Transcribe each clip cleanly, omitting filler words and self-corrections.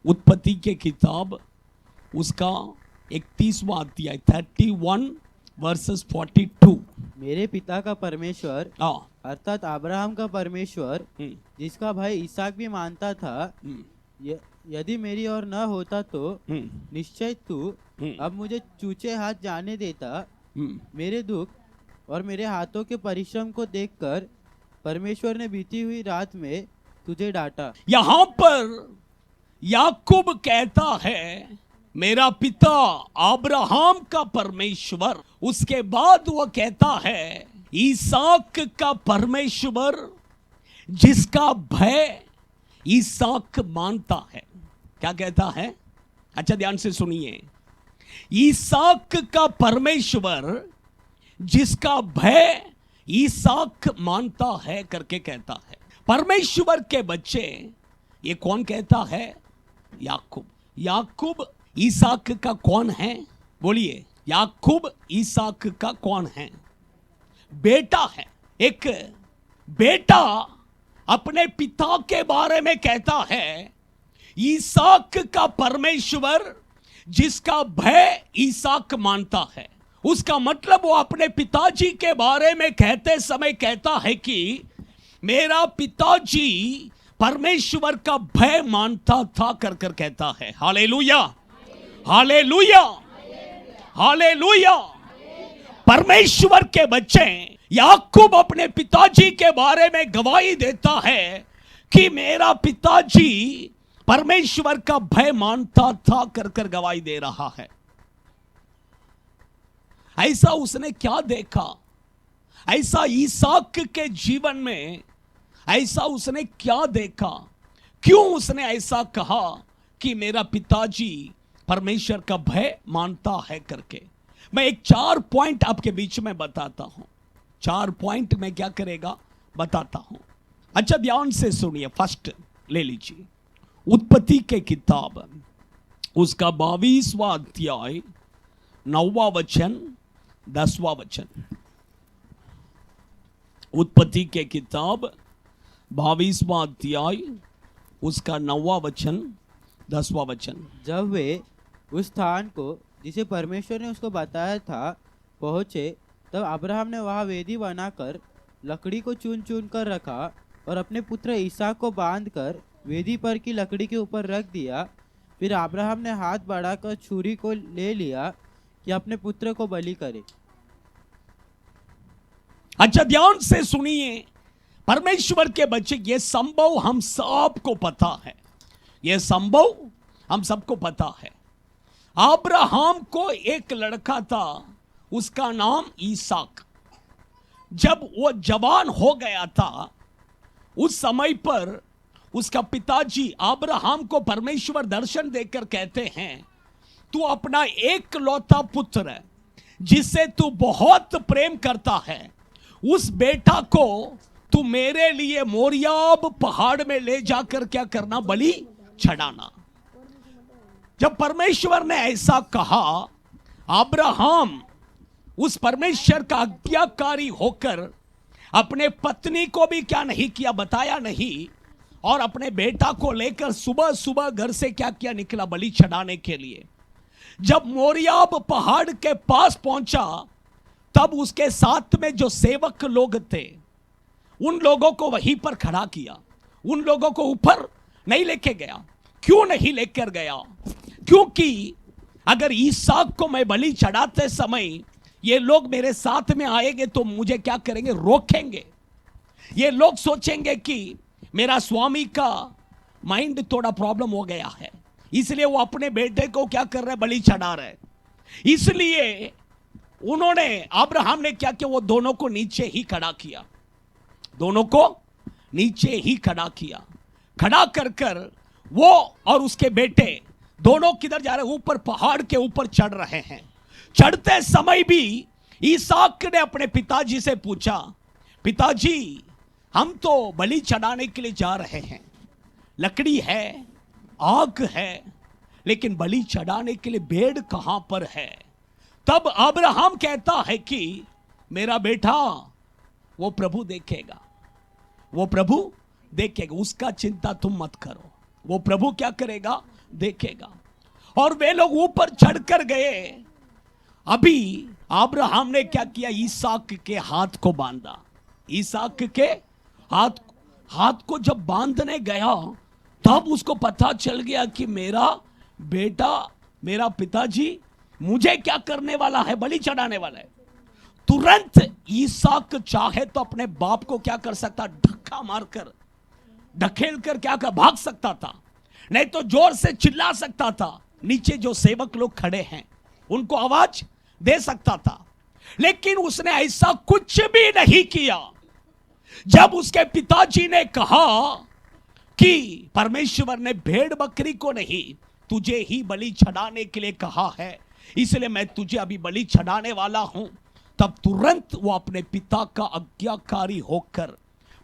उत्पत्ति के किताब उसका 31वां अध्याय 31 वर्सेस 42। मेरे पिता का परमेश्वर अर्थात अब्राहम का परमेश्वर जिसका भाई इसहाक भी मानता था, यदि मेरी ओर न होता तो निश्चय तू अब मुझे चूचे हाथ जाने देता। मेरे दुख और मेरे हाथों के परिश्रम को देखकर परमेश्वर ने बीती हुई रात में तुझे डांटा। यहां पर याकूब कहता है मेरा पिता अब्राहम का परमेश्वर, उसके बाद वह कहता है इसहाक का परमेश्वर जिसका भय इसहाक मानता है। क्या कहता है? अच्छा ध्यान से सुनिए, इसहाक का परमेश्वर जिसका भय इसहाक मानता है करके कहता है। परमेश्वर के बच्चे ये कौन कहता है? याकूब। याकूब इसहाक का कौन है? बोलिए, याकूब इसहाक का कौन है? बेटा है। एक बेटा अपने पिता के बारे में कहता है इसहाक का परमेश्वर जिसका भय इसहाक मानता है। उसका मतलब वो अपने पिताजी के बारे में कहते समय कहता है कि मेरा पिताजी परमेश्वर का भय मानता था कर कहता है। Hallelujah, hallelujah, hallelujah. परमेश्वर के बच्चे याकूब अपने पिताजी के बारे में गवाही देता है कि मेरा पिताजी परमेश्वर का भय मानता था कर गवाही दे रहा है। ऐसा उसने क्या देखा? ऐसा इसहाक के जीवन में ऐसा उसने क्या देखा? क्यों उसने ऐसा कहा कि मेरा पिताजी परमेश्वर का भय मानता है करके? मैं एक 4 पॉइंट आपके बीच में बताता हूं। 4 पॉइंट में क्या करेगा बताता हूं। अच्छा ध्यान से सुनिए। फर्स्ट ले लीजिए उत्पत्ति के किताब उसका 22वां अध्याय 9वां वचन 10वां वचन। उत्पत्ति के किताब 22वां अध्याय उसका 9वां वचन 10वां वचन। जब वे उस स्थान को जिसे परमेश्वर ने उसको बताया था पहुंचे, तब अब्राहम ने वहां वेदी बनाकर लकड़ी को चुन चुन कर रखा और अपने पुत्र इसहाक को बांधकर वेदी पर की लकड़ी के ऊपर रख दिया। फिर अब्राहम ने हाथ बढ़ाकर छुरी को ले लिया कि अपने पुत्र को बलि करे। अच्छा ध्यान से सुनिए परमेश्वर के बच्चे, ये संभव हम सबको पता है। ये संभव हम सबको पता है। अब्राहम को एक लड़का था, उसका नाम इसहाक। जब वो जवान हो गया था उस समय पर उसका पिताजी अब्राहम को परमेश्वर दर्शन देकर कहते हैं तू अपना एकलौता पुत्र जिससे तू बहुत प्रेम करता है उस बेटा को तू मेरे लिए मोरियाब पहाड़ में ले जाकर क्या करना? बलि चढ़ाना। जब परमेश्वर ने ऐसा कहा, अब्राहम उस परमेश्वर का आज्ञाकारी होकर अपने पत्नी को भी क्या नहीं किया? बताया नहीं। और अपने बेटा को लेकर सुबह सुबह घर से क्या किया? निकला बलि चढ़ाने के लिए। जब मोरियाब पहाड़ के पास पहुंचा तब उसके साथ में जो सेवक लोग थे उन लोगों को वहीं पर खड़ा किया। उन लोगों को ऊपर नहीं लेके गया। क्यों नहीं लेकर गया? क्योंकि अगर इसहाक को मैं बलि चढ़ाते समय ये लोग मेरे साथ में आएंगे तो मुझे क्या करेंगे? रोकेंगे। ये लोग सोचेंगे कि मेरा स्वामी का माइंड थोड़ा प्रॉब्लम हो गया है, इसलिए वो अपने बेटे को क्या कर रहे? बलि चढ़ा रहे। इसलिए उन्होंने अब्राहम ने क्या किया? वो दोनों को नीचे ही खड़ा किया। दोनों को नीचे ही खड़ा किया। खड़ा कर वो और उसके बेटे दोनों किधर जा रहे? ऊपर पहाड़ के ऊपर चढ़ रहे हैं। चढ़ते समय भी इसहाक ने अपने पिताजी से पूछा, पिताजी हम तो बलि चढ़ाने के लिए जा रहे हैं, लकड़ी है, आग है, लेकिन बलि चढ़ाने के लिए भेड़ कहां पर है? तब अब्राहम कहता है कि मेरा बेटा वो प्रभु देखेगा, वो प्रभु देखेगा, उसका चिंता तुम मत करो। वो प्रभु क्या करेगा? देखेगा। और वे लोग ऊपर चढ़कर गए। अभी अब्राहम ने क्या किया, इसहाक के हाथ को बांधा। इसहाक के हाथ को जब बांधने गया तब उसको पता चल गया कि मेरा बेटा, मेरा पिताजी मुझे क्या करने वाला है, बलि चढ़ाने वाला है। तुरंत इसहाक चाहे तो अपने बाप को क्या कर सकता, धक्का मारकर ढकेल कर क्या कर भाग सकता था, नहीं तो जोर से चिल्ला सकता था। नीचे जो सेवक लोग खड़े हैं उनको आवाज दे सकता था, लेकिन उसने ऐसा कुछ भी नहीं किया। जब उसके पिताजी ने कहा कि परमेश्वर ने भेड़ बकरी को नहीं तुझे ही बलि चढ़ाने के लिए कहा है, इसलिए मैं तुझे अभी बलि चढ़ाने वाला हूं, तब तुरंत वो अपने पिता का आज्ञाकारी होकर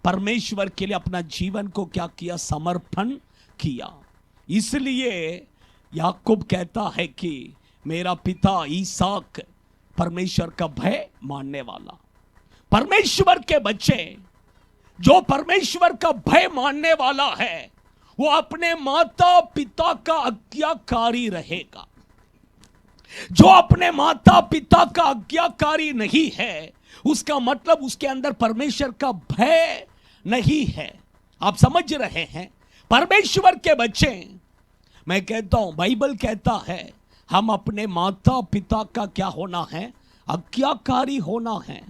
परमेश्वर के लिए अपना जीवन को क्या किया, समर्पण किया। इसलिए याकूब कहता है कि मेरा पिता इसहाक परमेश्वर का भय मानने वाला। परमेश्वर के बच्चे जो परमेश्वर का भय मानने वाला है वो अपने माता पिता का आज्ञाकारी रहेगा। जो अपने माता पिता का आज्ञाकारी नहीं है उसका मतलब उसके अंदर परमेश्वर का भय नहीं है। आप समझ रहे हैं? परमेश्वर के बच्चे, मैं कहता हूं, बाइबल कहता है हम अपने माता पिता का क्या होना है, आज्ञाकारी होना है।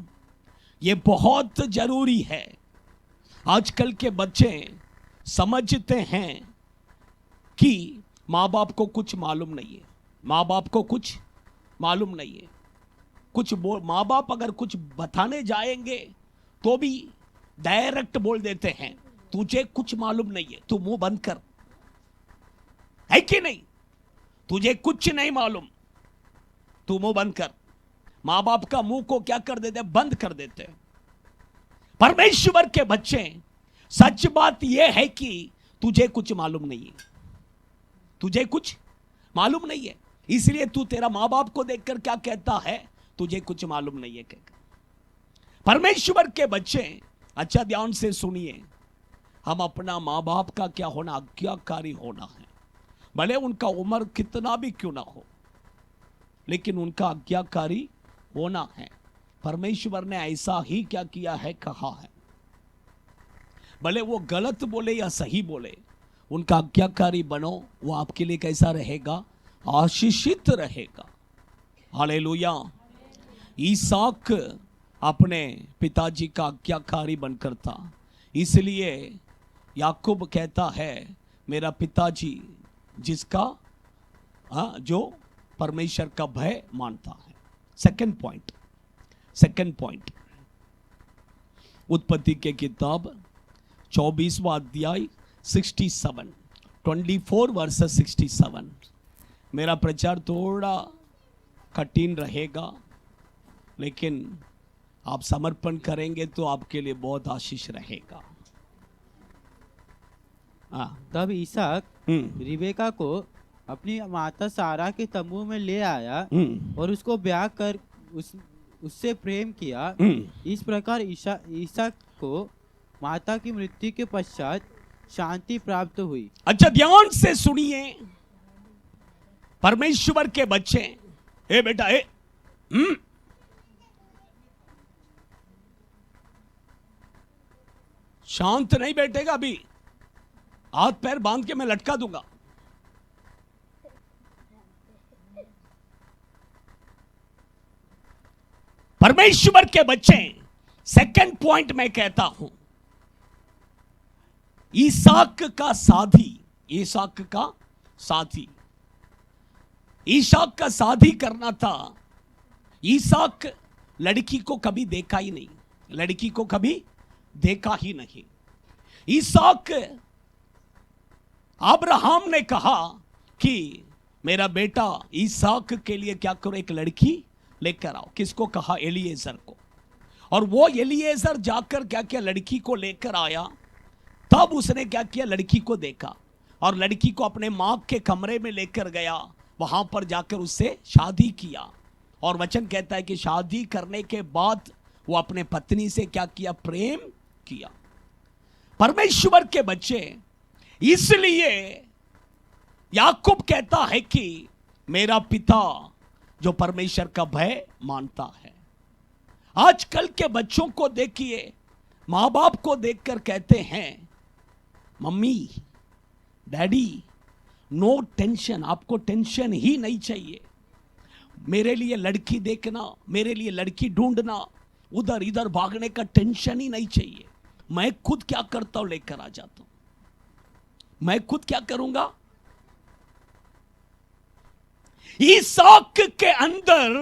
यह बहुत जरूरी है। आजकल के बच्चे समझते हैं कि माँ बाप को कुछ मालूम नहीं है, माँ बाप को कुछ मालूम नहीं है। माँ बाप अगर कुछ बताने जाएंगे तो भी डायरेक्ट बोल देते हैं तुझे कुछ मालूम नहीं है, तू मुंह बंद कर, है कि नहीं? तुझे कुछ नहीं मालूम, तू मुंह बंद कर। माँ बाप का मुंह को क्या कर देते, बंद कर देते। परमेश्वर के बच्चे, सच बात यह है कि तुझे कुछ मालूम नहीं है, तुझे कुछ मालूम नहीं है, इसलिए तू तेरा माँ बाप को देखकर क्या कहता है, तुझे कुछ मालूम नहीं है कहकर। परमेश्वर के बच्चे अच्छा ध्यान से सुनिए, हम अपना माँ बाप का क्या होना, आज्ञाकारी होना है। भले उनका उम्र कितना भी क्यों ना हो, लेकिन उनका आज्ञाकारी होना है। परमेश्वर ने ऐसा ही क्या किया है, कहा है। भले वो गलत बोले या सही बोले, उनका आज्ञाकारी बनो, वो आपके लिए कैसा रहेगा, आशीषित रहेगा। हालेलुया। इसहाक अपने पिताजी का आज्ञाकारी बनकर था, इसलिए याकूब कहता है मेरा पिताजी जिसका जो परमेश्वर का भय मानता है। सेकंड पॉइंट, उत्पत्ति के किताब 24वां अध्याय 24 वर्सेस 67। मेरा प्रचार थोड़ा कठिन रहेगा, लेकिन आप समर्पण करेंगे तो आपके लिए बहुत आशीष रहेगा। तब इसहाक रिबेका को अपनी माता सारा के तंबू में ले आया और उसको ब्याह कर उससे प्रेम किया। इस प्रकार इसहाक को माता की मृत्यु के पश्चात शांति प्राप्त हुई। अच्छा ध्यान से सुनिए परमेश्वर के बच्चे, ए बेटा ए, शांत नहीं बैठेगा, अभी हाथ पैर बांध के मैं लटका दूंगा। परमेश्वर के बच्चे, सेकंड पॉइंट मैं कहता हूं, इसहाक का शादी करना था। इसहाक लड़की को कभी देखा ही नहीं, इसहाक, अब्राहम ने कहा कि मेरा बेटा इसहाक के लिए क्या करो, एक लड़की लेकर आओ। किसको कहा? एलीएजर को। और वो एलीएजर जाकर क्या किया, लड़की को लेकर आया। तब उसने क्या किया, लड़की को देखा और लड़की को अपने मां के कमरे में लेकर गया, वहां पर जाकर उससे शादी किया। और वचन कहता है कि शादी करने के बाद वो अपने पत्नी से क्या किया, प्रेम किया। परमेश्वर के बच्चे, इसलिए याकूब कहता है कि मेरा पिता जो परमेश्वर का भय मानता है। आजकल के बच्चों को देखिए, माँ बाप को देखकर कहते हैं मम्मी डैडी नो टेंशन, आपको टेंशन ही नहीं चाहिए, मेरे लिए लड़की देखना, मेरे लिए लड़की ढूंढना, उधर इधर भागने का टेंशन ही नहीं चाहिए, मैं खुद क्या करता हूं लेकर आ जाता हूं, मैं खुद क्या करूंगा। इसहाक के अंदर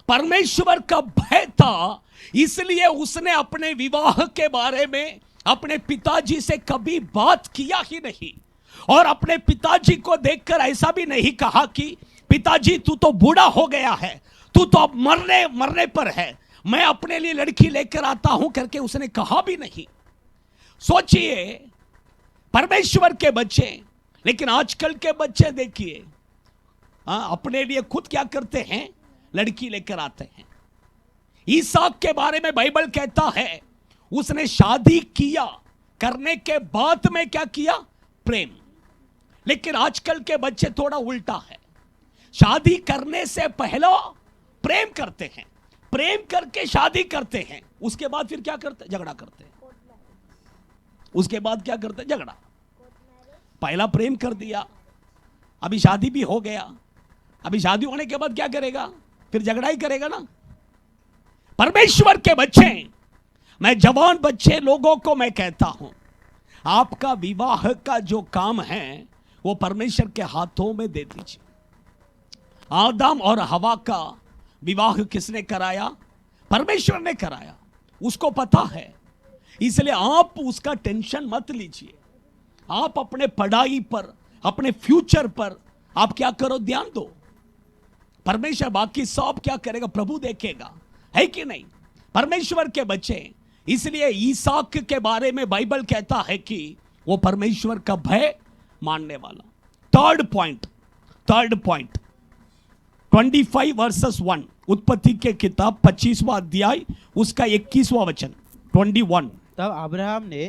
परमेश्वर का भय था, इसलिए उसने अपने विवाह के बारे में अपने पिताजी से कभी बात किया ही नहीं, और अपने पिताजी को देखकर ऐसा भी नहीं कहा कि पिताजी तू तो बूढ़ा हो गया है, तू तो अब मरने पर है, मैं अपने लिए लड़की लेकर आता हूं करके उसने कहा भी नहीं। सोचिए परमेश्वर के बच्चे, लेकिन आजकल के बच्चे देखिए अपने लिए खुद क्या करते हैं, लड़की लेकर आते हैं। इसहाक के बारे में बाइबल कहता है उसने शादी किया, करने के बाद में क्या किया, प्रेम। लेकिन आजकल के बच्चे थोड़ा उल्टा है, शादी करने से पहले प्रेम करते हैं, प्रेम करके शादी करते हैं, उसके बाद फिर क्या करते हैं, झगड़ा करते हैं। उसके बाद क्या करते हैं, झगड़ा। पहला प्रेम कर दिया, अभी शादी भी हो गया, अभी शादी होने के बाद क्या करेगा, फिर झगड़ा ही करेगा ना। परमेश्वर के बच्चे, मैं जवान बच्चे लोगों को मैं कहता हूं, आपका विवाह का जो काम है वो परमेश्वर के हाथों में दे दीजिए। आदम और हवा का विवाह किसने कराया, परमेश्वर ने कराया, उसको पता है, इसलिए आप उसका टेंशन मत लीजिए। आप अपने पढ़ाई पर, अपने फ्यूचर पर आप क्या करो, ध्यान दो। परमेश्वर बाकी सब क्या करेगा, प्रभु देखेगा, है कि नहीं। परमेश्वर के बच्चे, इसलिए इसहाक के बारे में बाइबल कहता है कि वो परमेश्वर का भय मानने वाला। थर्ड पॉइंट 25 वर्सेस 1, उत्पत्ति के किताब 25वां अध्याय उसका 21वां वचन 21। तब अब्राहम ने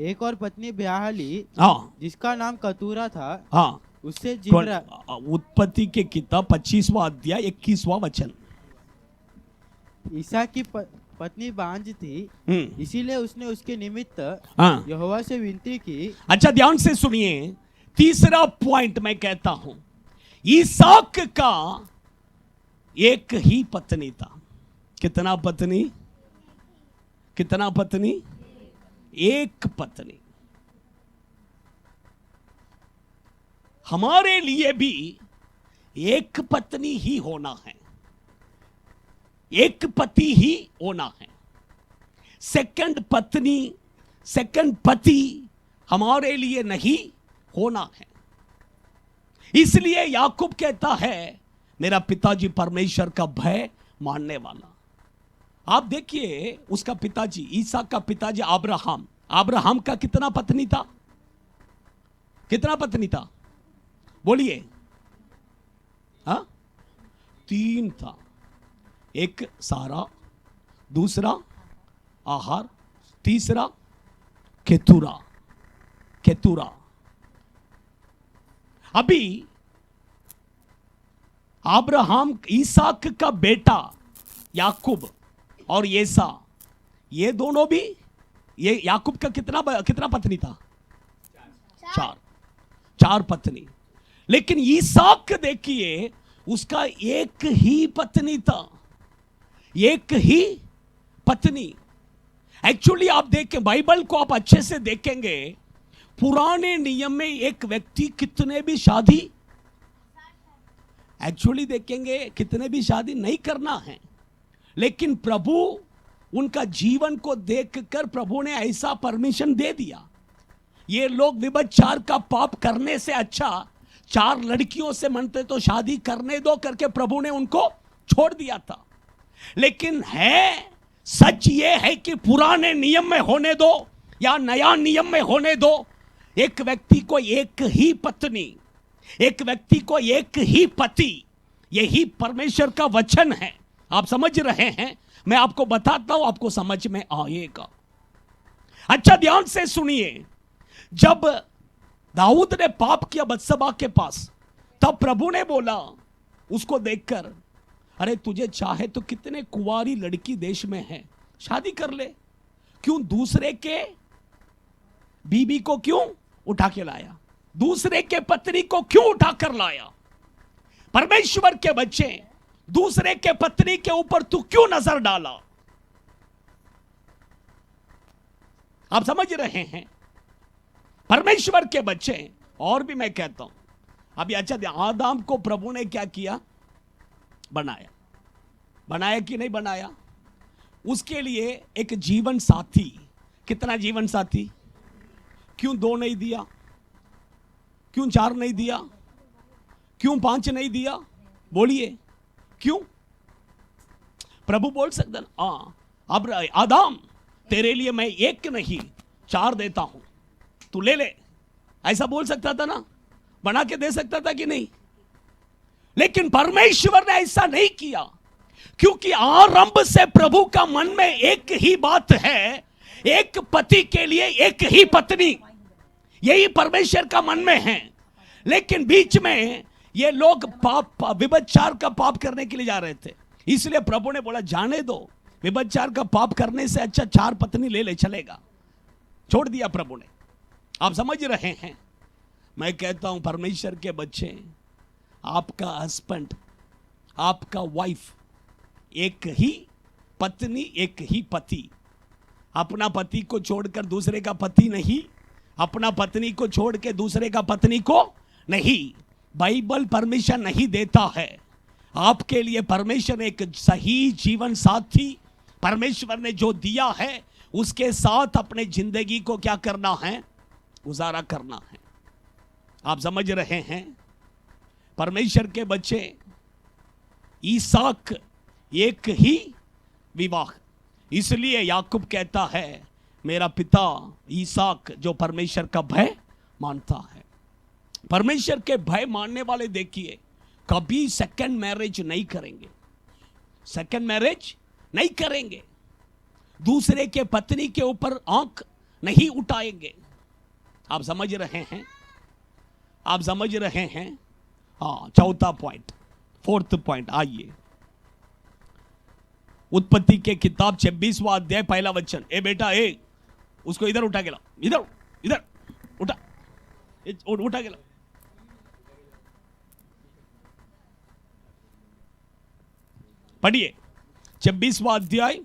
एक और पत्नी ब्याह ली, जिसका नाम कतूरा था, उससे उत्पत्ति के किताब 25वां अध्याय 21वां वचन। ईसा की पत्नी बांझ थी, इसीलिए उसने उसके निमित्त यहोवा से विनती की। अच्छा ध्यान से सुनिए, तीसरा पॉइंट मैं कहता हूं, इसहाक का एक ही पत्नी था। कितना पत्नी, कितना पत्नी, एक पत्नी। हमारे लिए भी एक पत्नी ही होना है, एक पति ही होना है। सेकंड पत्नी, सेकंड पति हमारे लिए नहीं होना है। इसलिए याकूब कहता है मेरा पिताजी परमेश्वर का भय मानने वाला। आप देखिए उसका पिताजी, ईसा का पिताजी अब्राहम, अब्राहम का कितना पत्नी था, कितना पत्नी था, बोलिए। 3 था, एक सारा, दूसरा आहार, तीसरा केतुरा। अभी अब्राहम, इसहाक का बेटा याकूब और येसा, ये दोनों भी, ये याकूब का कितना पत्नी था, 4 पत्नी। लेकिन इसहाक देखिए उसका एक ही पत्नी था, एक ही पत्नी। एक्चुअली आप देखें बाइबल को, आप अच्छे से देखेंगे, पुराने नियम में एक व्यक्ति कितने भी शादी, एक्चुअली देखेंगे कितने भी शादी नहीं करना है, लेकिन प्रभु उनका जीवन को देखकर प्रभु ने ऐसा परमिशन दे दिया। ये लोग व्यभिचार का पाप करने से अच्छा 4 लड़कियों से मनते तो शादी करने दो करके प्रभु ने उनको छोड़ दिया था। लेकिन है सच ये है कि पुराने नियम में होने दो या नया नियम में होने दो, एक व्यक्ति को एक ही पत्नी, एक व्यक्ति को एक ही पति, यही परमेश्वर का वचन है। आप समझ रहे हैं, मैं आपको बताता हूं, आपको समझ में आएगा। अच्छा ध्यान से सुनिए, जब दाऊद ने पाप किया बत्सबा के पास, तब प्रभु ने बोला उसको देखकर, अरे तुझे चाहे तो कितने कुंवारी लड़की देश में है, शादी कर ले, क्यों दूसरे के बीबी को क्यों उठा के लाया, दूसरे के पत्नी को क्यों उठा कर लाया। परमेश्वर के बच्चे, दूसरे के पत्नी के ऊपर तू क्यों नजर डाला। आप समझ रहे हैं, परमेश्वर के बच्चे। और भी मैं कहता हूं, अभी अच्छा आदम को प्रभु ने क्या किया, बनाया, बनाया कि नहीं बनाया, उसके लिए एक जीवन साथी। कितना जीवन साथी, क्यों 2 नहीं दिया, क्यों 4 नहीं दिया, क्यों 5 नहीं दिया, बोलिए क्यों। प्रभु बोल सकता ना, अब आदम तेरे लिए मैं 1 नहीं 4 देता हूं, तू ले ले, ऐसा बोल सकता था ना, बना के दे सकता था कि नहीं। लेकिन परमेश्वर ने ऐसा नहीं किया, क्योंकि आरंभ से प्रभु का मन में एक ही बात है, एक पति के लिए एक ही पत्नी, यही परमेश्वर का मन में है। लेकिन बीच में ये लोग पाप, व्यभिचार का पाप करने के लिए जा रहे थे, इसलिए प्रभु ने बोला जाने दो, व्यभिचार का पाप करने से अच्छा 4 पत्नी ले ले, चलेगा, छोड़ दिया प्रभु ने। आप समझ रहे हैं, मैं कहता हूं परमेश्वर के बच्चे, आपका हस्बैंड, आपका वाइफ, एक ही पत्नी एक ही पति, अपना पति को छोड़कर दूसरे का पति नहीं, अपना पत्नी को छोड़ के दूसरे का पत्नी को नहीं, बाइबल परमिशन नहीं देता है। आपके लिए परमेश्वर ने एक सही जीवन साथी परमेश्वर ने जो दिया है, उसके साथ अपने जिंदगी को क्या करना है, गुजारा करना है। आप समझ रहे हैं, परमेश्वर के बच्चे, ईसाक एक ही विवाह, इसलिए याकूब कहता है मेरा पिता ईसाक जो परमेश्वर का भय मानता है। परमेश्वर के भय मानने वाले देखिए कभी सेकंड मैरिज नहीं करेंगे, सेकंड मैरिज नहीं करेंगे, दूसरे के पत्नी के ऊपर आंख नहीं उठाएंगे। आप समझ रहे हैं, आप समझ रहे हैं। हाँ, चौथा पॉइंट, 4th पॉइंट, आइए उत्पत्ति के किताब 26वां अध्याय 1 वचन। ए बेटा, ए उसको इधर उठा के लाओ, इधर इधर उठा, उठा के लाओ। पढ़िए 26वां अध्याय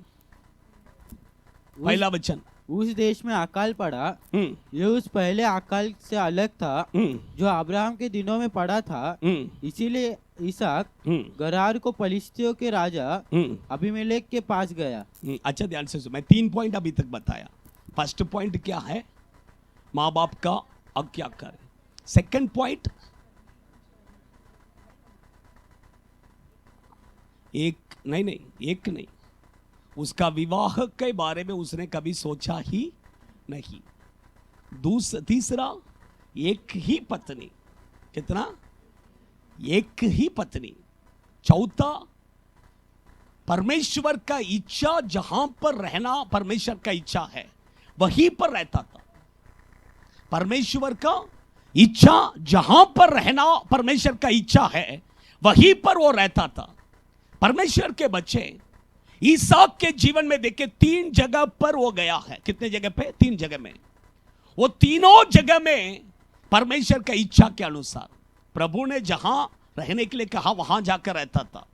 1 वचन। उस देश में अकाल पड़ा, ये उस पहले अकाल से अलग था जो अब्राहम के दिनों में पड़ा था। इसीलिए इसहाक गरार को फलिस्तियों के राजा अबीमेलेक के पास गया। अच्छा ध्यान से सुनो, मैं 3 पॉइंट अभी तक बताया। फर्स्ट पॉइंट क्या है, माँ बाप का आज्ञा करें। सेकंड पॉइंट, एक नहीं, उसका विवाह के बारे में उसने कभी सोचा ही नहीं। तीसरा, एक ही पत्नी, कितना, एक ही पत्नी। चौथा, परमेश्वर का इच्छा जहां पर रहना परमेश्वर का इच्छा है वहीं पर रहता था। परमेश्वर का इच्छा जहां पर रहना परमेश्वर का इच्छा है वहीं पर वो रहता था। परमेश्वर के बच्चे, ईसाक के जीवन में देखिए 3 जगह पर वो गया है। कितने जगह पे, 3 जगह में। वो तीनों जगह में परमेश्वर का इच्छा के अनुसार प्रभु ने जहां रहने के लिए कहा वहां जाकर रहता था।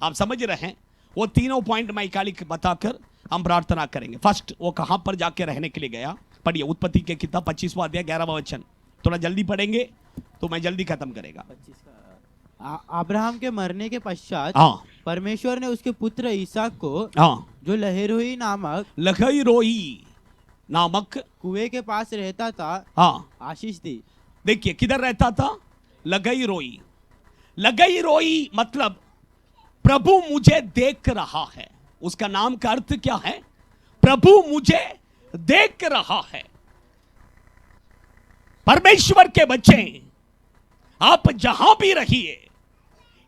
आप समझ रहे हैं, वो तीनों पॉइंट मैं इकाली बताकर हम प्रार्थना करेंगे। फर्स्ट, वो कहां पर जाके रहने के लिए गया, पढ़िए उत्पत्ति के किताब 25वां अध्याय 11वां वचन। थोड़ा जल्दी पढ़ेंगे तो मैं जल्दी खत्म करेगा। अब्राहम के मरने के पश्चात परमेश्वर ने उसके पुत्र ईसाक को जो लहरोई नामक कुएं के पास रहता था आशीष दी। देखिए किधर रहता था, लगई रोई मतलब प्रभु मुझे देख रहा है। उसका नाम का अर्थ क्या है, प्रभु मुझे देख रहा है। परमेश्वर के बच्चे, आप जहां भी रहिए,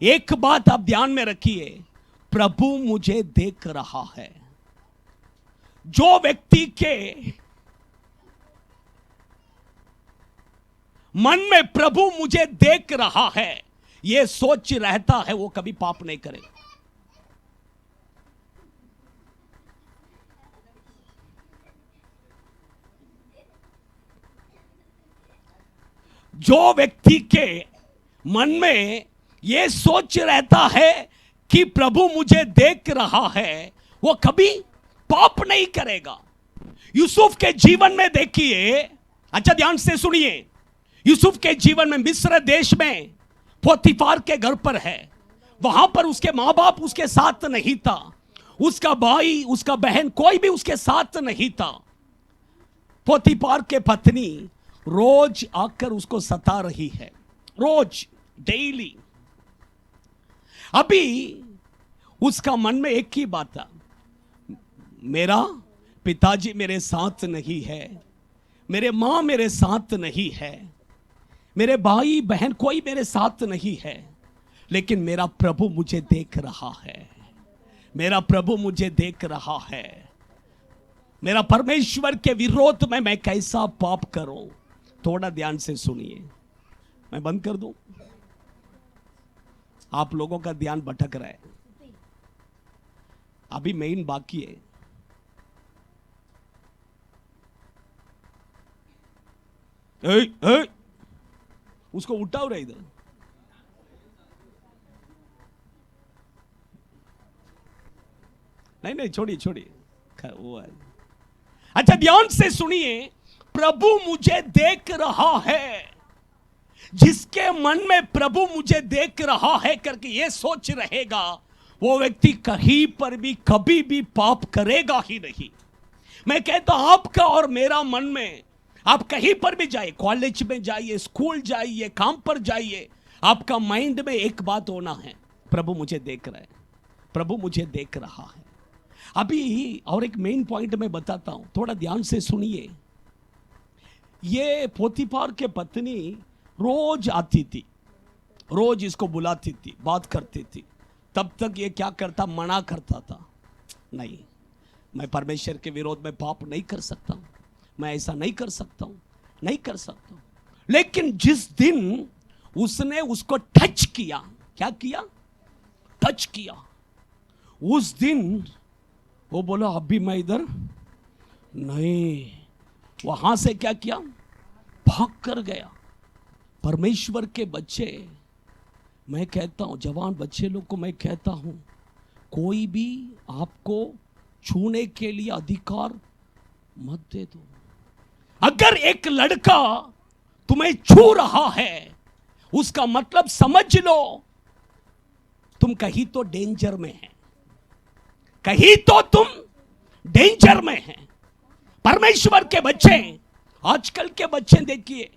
एक बात आप ध्यान में रखिए, प्रभु मुझे देख रहा है। जो व्यक्ति के मन में प्रभु मुझे देख रहा है यह सोच रहता है, वो कभी पाप नहीं करेगा। जो व्यक्ति के मन में यह सोच रहता है कि प्रभु मुझे देख रहा है, वो कभी पाप नहीं करेगा। यूसुफ के जीवन में देखिए, अच्छा ध्यान से सुनिए, यूसुफ के जीवन में मिस्र देश में पोतीफार के घर पर है, वहां पर उसके मां बाप उसके साथ नहीं था, उसका भाई उसका बहन कोई भी उसके साथ नहीं था। पोतीफार के पत्नी रोज आकर उसको सता रही है, रोज डेली। अभी उसका मन में एक ही बात था, मेरा पिताजी मेरे साथ नहीं है, मेरे मां मेरे साथ नहीं है, मेरे भाई बहन कोई मेरे साथ नहीं है, लेकिन मेरा प्रभु मुझे देख रहा है, मेरा प्रभु मुझे देख रहा है। मेरा परमेश्वर के विरोध में मैं कैसा पाप करूं? थोड़ा ध्यान से सुनिए, मैं बंद कर दूं? आप लोगों का ध्यान भटक रहा है, अभी मेन बाकी है। उसको उठाओ रहे इधर। नहीं छोड़िए छोड़िए, वो है। अच्छा ध्यान से सुनिए, प्रभु मुझे देख रहा है। जिसके मन में प्रभु मुझे देख रहा है करके ये सोच रहेगा, वो व्यक्ति कहीं पर भी कभी भी पाप करेगा ही नहीं। मैं कहता हूं आपका और मेरा मन में, आप कहीं पर भी जाइए, कॉलेज में जाइए, स्कूल जाइए, काम पर जाइए, आपका माइंड में एक बात होना है, प्रभु मुझे देख रहा है, प्रभु मुझे देख रहा है। अभी और एक मेन पॉइंट मैं बताता हूं, थोड़ा ध्यान से सुनिए। ये पोतीफार के पत्नी रोज आती थी, रोज इसको बुलाती थी, बात करती थी। तब तक ये क्या करता, मना करता था, नहीं मैं परमेश्वर के विरोध में पाप नहीं कर सकता हूं, मैं ऐसा नहीं कर सकता हूं, नहीं कर सकता हूं। लेकिन जिस दिन उसने उसको टच किया, क्या किया, टच किया, उस दिन वो बोला अभी मैं इधर नहीं, वहां से क्या किया, भाग कर गया। परमेश्वर के बच्चे, मैं कहता हूं, जवान बच्चे लोग को मैं कहता हूं, कोई भी आपको छूने के लिए अधिकार मत दे दो। अगर एक लड़का तुम्हें छू रहा है, उसका मतलब समझ लो तुम कहीं तो डेंजर में है, कहीं तो तुम डेंजर में है। परमेश्वर के बच्चे, आजकल के बच्चे देखिए,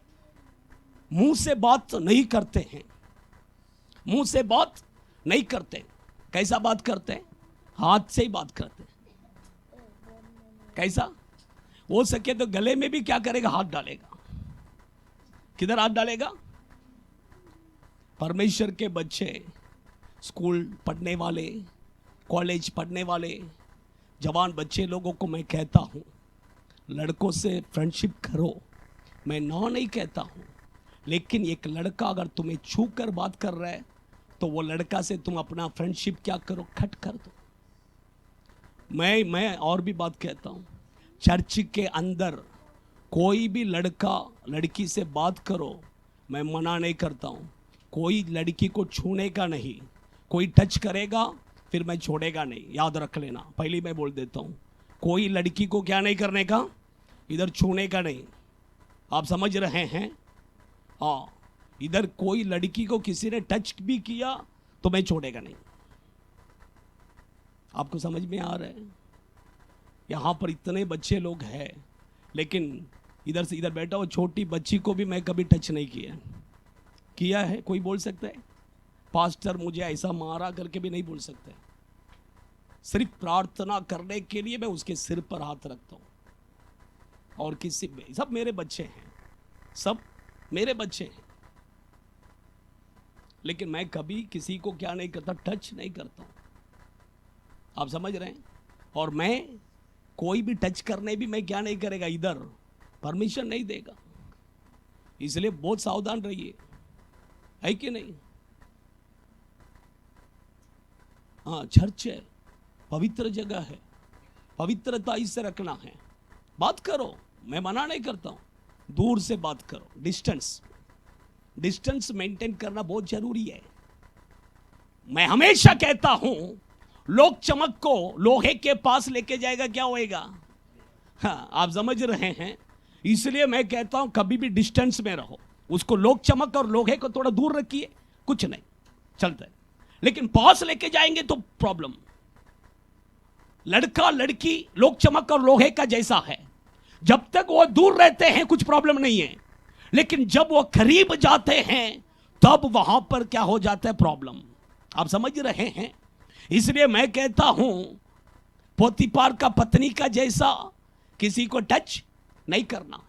मुंह से बात नहीं करते हैं, मुंह से बात नहीं करते। कैसा बात करते हैं, हाथ से ही बात करते हैं। कैसा, हो सके तो गले में भी क्या करेगा, हाथ डालेगा। किधर हाथ डालेगा? परमेश्वर के बच्चे, स्कूल पढ़ने वाले, कॉलेज पढ़ने वाले जवान बच्चे लोगों को मैं कहता हूं, लड़कों से फ्रेंडशिप करो। मैं ना नहीं कहता हूं, लेकिन एक लड़का अगर तुम्हें छू कर बात कर रहा है, तो वो लड़का से तुम अपना फ्रेंडशिप क्या करो, कट कर दो। मैं और भी बात कहता हूं, चर्च के अंदर कोई भी लड़का लड़की से बात करो, मैं मना नहीं करता हूं, कोई लड़की को छूने का नहीं, कोई टच करेगा फिर मैं छोड़ेगा नहीं, याद रख लेना, पहले मैं बोल देता हूं, कोई लड़की को क्या नहीं करने का, इधर छूने का नहीं। आप समझ रहे हैं? हाँ, इधर कोई लड़की को किसी ने टच भी किया तो मैं छोड़ेगा नहीं। आपको समझ में आ रहा है? यहां पर इतने बच्चे लोग हैं, लेकिन इधर से इधर बैठा हुआ छोटी बच्ची को भी मैं कभी टच नहीं किया है। कोई बोल सकता है पास्टर मुझे ऐसा मारा करके भी नहीं बोल सकते। सिर्फ प्रार्थना करने के लिए मैं उसके सिर पर हाथ रखता हूं, और किसी, सब मेरे बच्चे हैं, सब मेरे बच्चे हैं, लेकिन मैं कभी किसी को क्या नहीं करता, टच नहीं करता हूं। आप समझ रहे हैं? और मैं कोई भी टच करने भी मैं क्या नहीं करेगा, इधर परमिशन नहीं देगा। इसलिए बहुत सावधान रहिए, है कि नहीं? हाँ, चर्च है, पवित्र जगह है, पवित्रता इससे रखना है। बात करो, मैं मना नहीं करता हूं, दूर से बात करो, डिस्टेंस मेंटेन करना बहुत जरूरी है। मैं हमेशा कहता हूं, लोग चमक को लोहे के पास लेके जाएगा, क्या होएगा? हाँ, आप समझ रहे हैं। इसलिए मैं कहता हूं कभी भी डिस्टेंस में रहो, उसको लोग चमक और लोहे को थोड़ा दूर रखिए, कुछ नहीं चलता है। लेकिन पास लेके जाएंगे तो प्रॉब्लम। लड़का लड़की लोग चमक और लोहे का जैसा है, जब तक वो दूर रहते हैं कुछ प्रॉब्लम नहीं है, लेकिन जब वो करीब जाते हैं तब वहां पर क्या हो जाता है? प्रॉब्लम। आप समझ रहे हैं। इसलिए मैं कहता हूं पोतीफार का पत्नी का जैसा किसी को टच नहीं करना।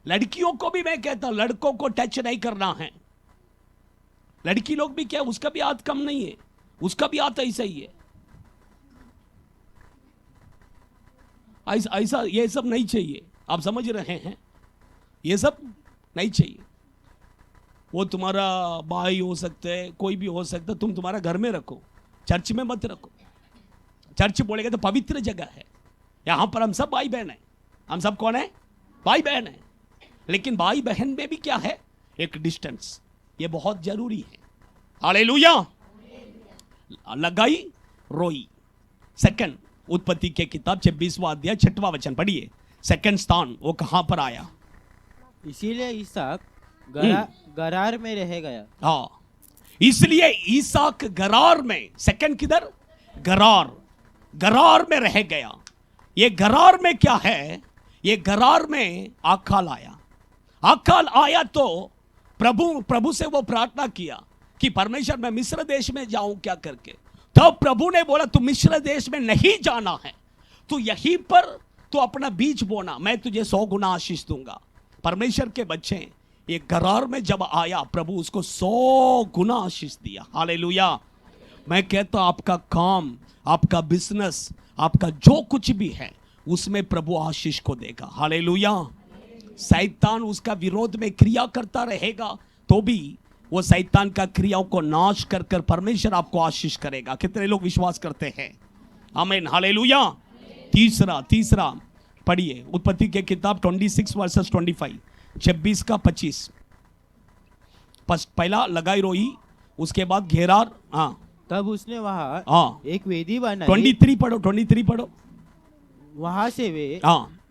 लड़कियों को भी मैं कहता हूं लड़कों को टच नहीं करना है। लड़की लोग भी क्या, उसका भी हाथ कम नहीं है, उसका भी हाथ ऐसा ही है। ऐसा ये सब नहीं चाहिए। आप समझ रहे हैं, ये सब नहीं चाहिए। वो तुम्हारा भाई हो सकता है, कोई भी हो सकता है, तुम तुम्हारा घर में रखो, चर्च में मत रखो। चर्च बोलेगा तो पवित्र जगह है, यहां पर हम सब भाई बहन हैं। हम सब कौन है? भाई बहन है। लेकिन भाई बहन में भी क्या है? एक डिस्टेंस, ये बहुत जरूरी है। हालेलुया। लगाई रोई। सेकंड, उत्पत्ति के किताब 26वां अध्याय 6वां वचन पढ़िए। सेकंड स्थान वो कहां पर आया? इसीलिए इसहाक गरार में रह गया। हाँ, इसलिए इसहाक गरार में। सेकंड किधर? गरार में रह गया। ये गरार में क्या है? ये गरार में आकाल आया। आकाल आया तो प्रभु से वो प्रार्थना किया कि परमेश्वर मैं मिस्र देश में जाऊं क्या करके। तब प्रभु ने बोला तू मिस्र देश में नहीं जाना है, तू यहीं पर तू अपना बीज बोना, मैं तुझे 100 गुना आशीष दूंगा। परमेश्वर के बच्चे, ये गरार में जब आया प्रभु उसको 100 गुना आशीष दिया। हालेलुया। मैं कहता हूं आपका काम, आपका बिजनेस, आपका जो कुछ भी है उसमें प्रभु आशीष को देगा। हालेलुया। शैतान उसका विरोध में क्रिया करता रहेगा तो भी वो शैतान का क्रियाओं को नाश कर कर परमेश्वर आपको आशीष करेगा। कितने लोग विश्वास करते हैं? आमीन। हालेलुया। तीसरा पढ़िए, उत्पत्ति के किताब 26 वर्सेस 25, 26 का 25। पहला लगाई रोई, उसके बाद घेरार। हाँ, तब उसने वहां एक वेदी बनाई। 23 पढ़ो, 23 पढ़ो। वहां से वे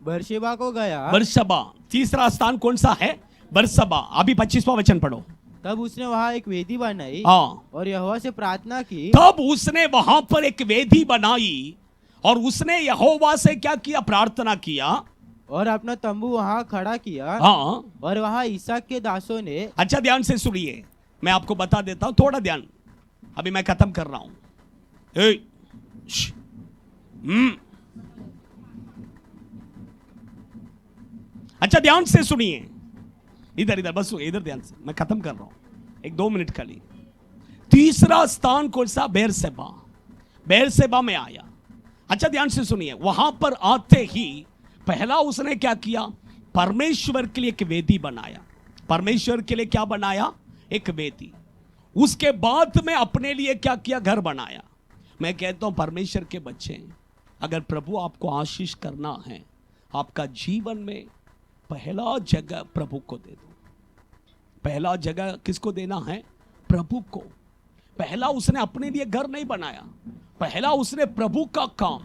बरशेबा को गया। बरशबा, तीसरा स्थान कौन सा है? बरशबा। अभी 25वां वचन पढ़ो। तब उसने वहां एक वेदी बनाई और यहोवा से प्रार्थना की। तब उसने वहां पर एक वेदी बनाई और उसने यहोवा से क्या किया? प्रार्थना किया और अपना तंबू वहां खड़ा किया। हाँ, और वहां इसहाक के दासों ने। अच्छा, ध्यान से सुनिए, मैं आपको बता देता हूं, थोड़ा ध्यान, अभी मैं खत्म कर रहा हूं। अच्छा, ध्यान से सुनिए, इधर बस इधर ध्यान से, मैं खत्म कर रहा हूं, 1-2 मिनट खाली। तीसरा स्थान कौन सा? बेरसेबा में आया। अच्छा, ध्यान से सुनिए, वहां पर आते ही पहला उसने क्या किया? परमेश्वर के लिए एक वेदी बनाया। परमेश्वर के लिए क्या बनाया? एक वेदी। उसके बाद में अपने लिए क्या किया? घर बनाया। मैं कहता हूं परमेश्वर के बच्चे, अगर प्रभु आपको आशीष करना है, आपका जीवन में पहला जगह प्रभु को दे दो। पहला जगह किसको देना है? प्रभु को। पहला उसने अपने लिए घर नहीं बनाया, पहला उसने प्रभु का काम,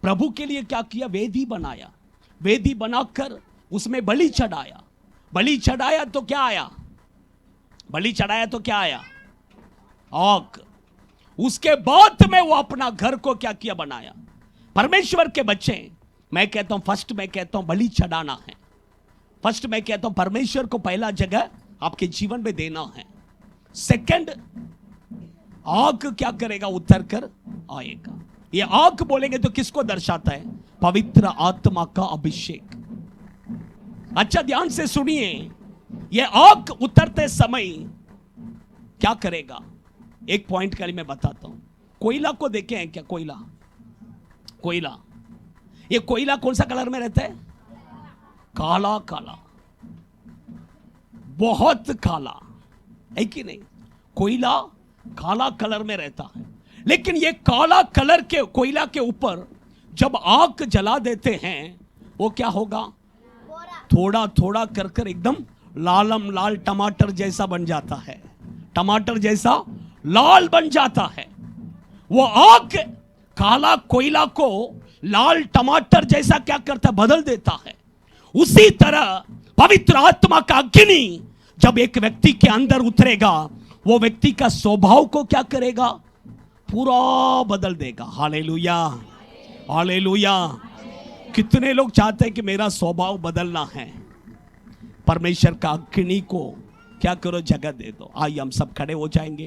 प्रभु के लिए क्या किया? वेदी बनाया। वेदी बनाकर उसमें बलि चढ़ाया। बलि चढ़ाया तो क्या आया? आग। उसके बाद में वो अपना घर को क्या किया? बनाया। परमेश्वर के बच्चे, मैं कहता हूं फर्स्ट, मैं कहता हूं बलि चढ़ाना है। फर्स्ट मैं कहता हूं परमेश्वर को पहला जगह आपके जीवन में देना है। सेकंड, आग क्या करेगा? उतर कर आएगा। ये आग बोलेंगे तो किसको दर्शाता है? पवित्र आत्मा का अभिषेक। अच्छा, ध्यान से सुनिए, ये आग उतरते समय क्या करेगा? एक पॉइंट का मैं बताता हूं। कोयला को देखे हैं क्या? कोयला, ये कोयला कौन सा कलर में रहता है? काला काला। बहुत काला है कि नहीं? कोयला काला कलर में रहता है, लेकिन ये काला कलर के कोयला के ऊपर जब आग जला देते हैं वो क्या होगा? थोड़ा थोड़ा कर कर एकदम लालम लाल टमाटर जैसा बन जाता है, टमाटर जैसा लाल बन जाता है। वो आग काला कोयला को लाल टमाटर जैसा क्या करता है? बदल देता है। उसी तरह पवित्र आत्मा का अग्नि जब एक व्यक्ति के अंदर उतरेगा, वो व्यक्ति का स्वभाव को क्या करेगा? पूरा बदल देगा। Hallelujah, hallelujah. कितने लोग चाहते हैं कि मेरा स्वभाव बदलना है? परमेश्वर का अग्नि को क्या करो? जगह दे दो। आइए हम सब खड़े हो जाएंगे।